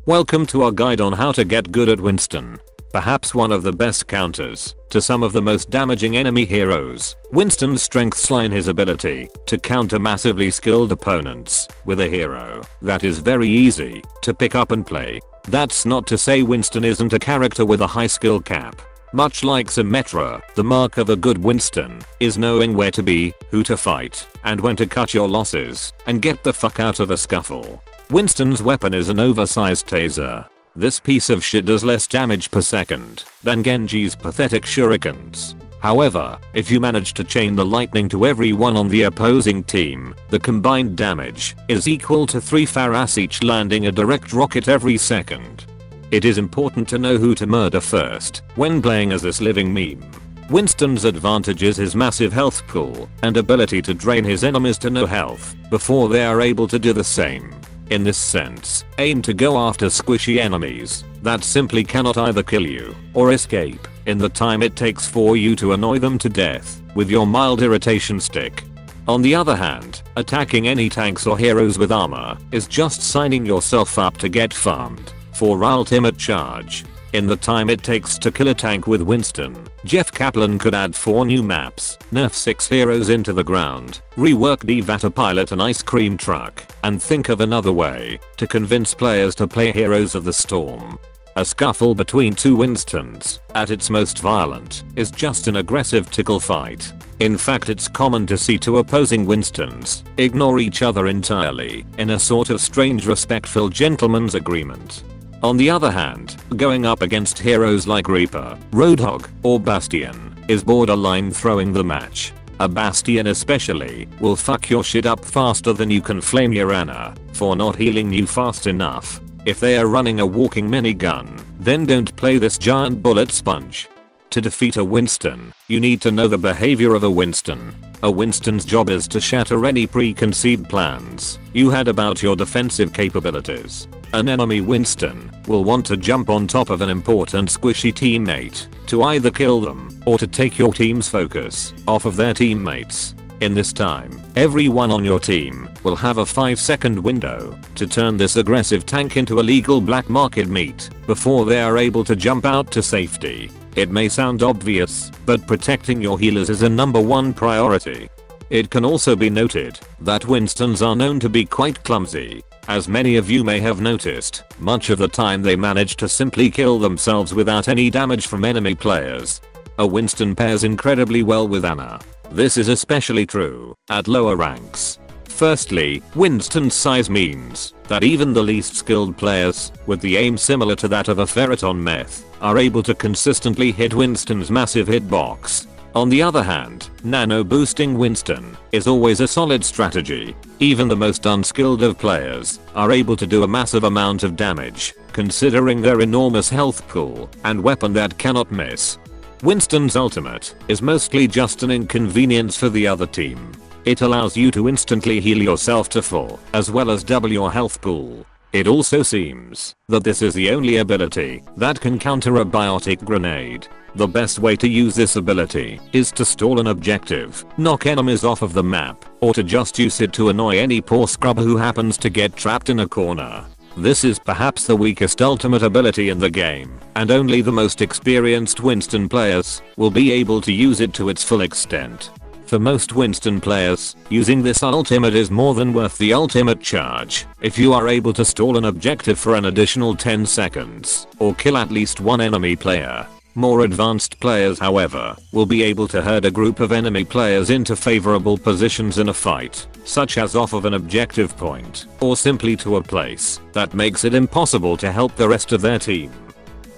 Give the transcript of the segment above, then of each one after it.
Welcome to our guide on how to get good at Winston. Perhaps one of the best counters to some of the most damaging enemy heroes. Winston's strengths lie in his ability to counter massively skilled opponents with a hero that is very easy to pick up and play. That's not to say Winston isn't a character with a high skill cap. Much like Symmetra, the mark of a good Winston is knowing where to be, who to fight, and when to cut your losses and get the fuck out of a scuffle. Winston's weapon is an oversized taser. This piece of shit does less damage per second than Genji's pathetic shurikens. However, if you manage to chain the lightning to everyone on the opposing team, the combined damage is equal to 3 Faras each, landing a direct rocket every second. It is important to know who to murder first when playing as this living meme. Winston's advantage is his massive health pool and ability to drain his enemies to no health before they are able to do the same. In this sense, aim to go after squishy enemies that simply cannot either kill you or escape in the time it takes for you to annoy them to death with your mild irritation stick. On the other hand, attacking any tanks or heroes with armor is just signing yourself up to get farmed for ultimate charge. In the time it takes to kill a tank with Winston, Jeff Kaplan could add 4 new maps, nerf 6 heroes into the ground, rework Devata pilot an ice cream truck, and think of another way to convince players to play Heroes of the Storm. A scuffle between 2 Winstons, at its most violent, is just an aggressive tickle fight. In fact, it's common to see 2 opposing Winstons ignore each other entirely in a sort of strange respectful gentleman's agreement. On the other hand, going up against heroes like Reaper, Roadhog, or Bastion is borderline throwing the match. A Bastion especially will fuck your shit up faster than you can flame your Ana for not healing you fast enough. If they are running a walking minigun, then don't play this giant bullet sponge. To defeat a Winston, you need to know the behavior of a Winston. A Winston's job is to shatter any preconceived plans you had about your defensive capabilities. An enemy Winston will want to jump on top of an important squishy teammate to either kill them or to take your team's focus off of their teammates. In this time, everyone on your team will have a 5-second window to turn this aggressive tank into illegal black market meat before they are able to jump out to safety. It may sound obvious, but protecting your healers is a #1 priority. It can also be noted that Winstons are known to be quite clumsy. As many of you may have noticed, much of the time they manage to simply kill themselves without any damage from enemy players. A Winston pairs incredibly well with Ana. This is especially true at lower ranks. Firstly, Winston's size means that even the least skilled players with the aim similar to that of a ferret on meth are able to consistently hit Winston's massive hitbox. On the other hand, nano boosting Winston is always a solid strategy. Even the most unskilled of players are able to do a massive amount of damage, considering their enormous health pool and weapon that cannot miss. Winston's ultimate is mostly just an inconvenience for the other team. It allows you to instantly heal yourself to full, as well as double your health pool. It also seems that this is the only ability that can counter a biotic grenade. The best way to use this ability is to stall an objective, knock enemies off of the map, or to just use it to annoy any poor scrub who happens to get trapped in a corner. This is perhaps the weakest ultimate ability in the game, and only the most experienced Winston players will be able to use it to its full extent. For most Winston players, using this ultimate is more than worth the ultimate charge if you are able to stall an objective for an additional 10 seconds, or kill at least 1 enemy player. More advanced players, however, will be able to herd a group of enemy players into favorable positions in a fight, such as off of an objective point, or simply to a place that makes it impossible to help the rest of their team.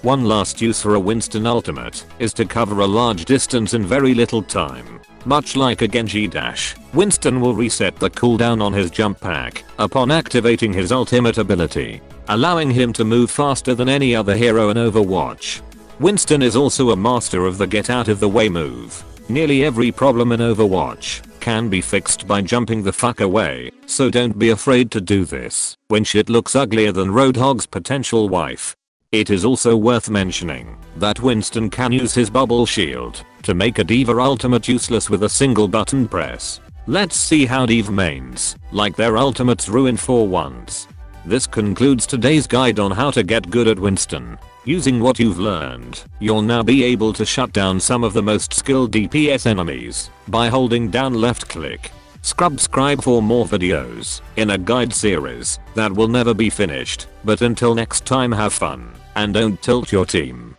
One last use for a Winston ultimate is to cover a large distance in very little time. Much like a Genji dash, Winston will reset the cooldown on his jump pack upon activating his ultimate ability, allowing him to move faster than any other hero in Overwatch. Winston is also a master of the get out of the way move. Nearly every problem in Overwatch can be fixed by jumping the fuck away, so don't be afraid to do this when shit looks uglier than Roadhog's potential wife. It is also worth mentioning that Winston can use his bubble shield to make a D.Va ultimate useless with a single button press. Let's see how D.Va mains like their ultimates ruin for once. This concludes today's guide on how to get good at Winston. Using what you've learned, you'll now be able to shut down some of the most skilled DPS enemies by holding down left click. Subscribe for more videos in a guide series that will never be finished, but until next time, have fun and don't tilt your team.